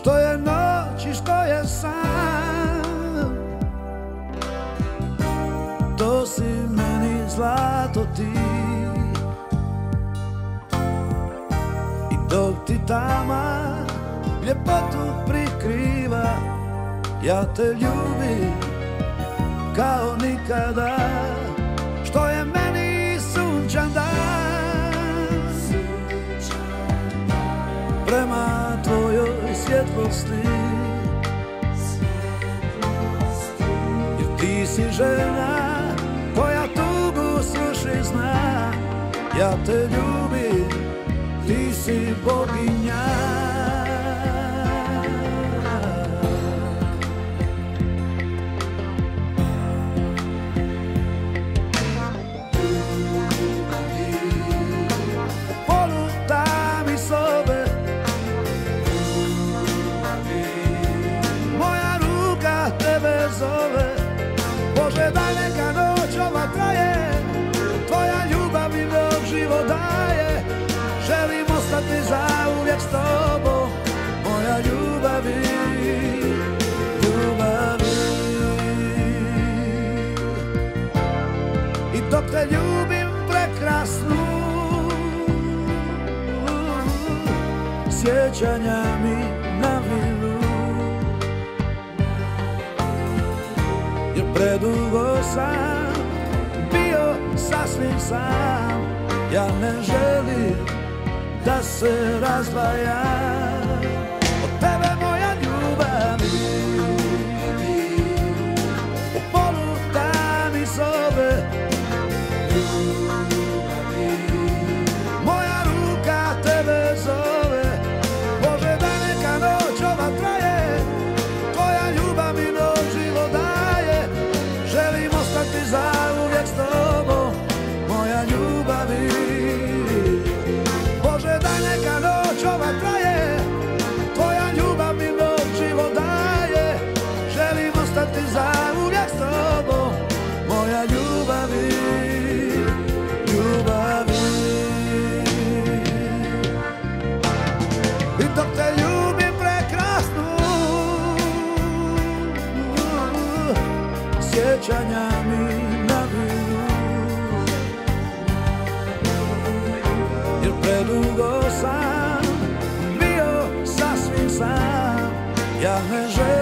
što je noć i što je san. To si meni zlato ti, i dok ti tama ljepotu prikriva, ja te ljubim kao nikada. Što je meni sunčan dan, prema tvojoj svjetlosti, jer ti si žena koja tugu suši zna. Ja te ljubim, ti si boginja. Bože, daj neka noć ova traje, tvoja ljubav mi dok život daje. Želim ostati zauvijek s tobom, moja ljubavi, ljubavi. I dok te ljubim prekrasnu, sjećanja mi naviru. Jer predugo sam bio sasvim sam, ja ne želim da se razdvajam od tebe, moja ljubavi. U polu tami sobe, moja ruka tebe zove. Bože, da neka noć ova traje, tvoja ljubav mi dok život daje. Želim ostati zauvijek s tobom, moja ljubavi. Bože, daj neka noć ova traje, tvoja ljubav mi dok život daje. Želim ostati zauvijek s tobom, moja ljubavi, ljubavi. I dok te ljubim prekrasnu, sjećanja mi naviru. Jer predugo sam bio sasvim sam, ja ne želim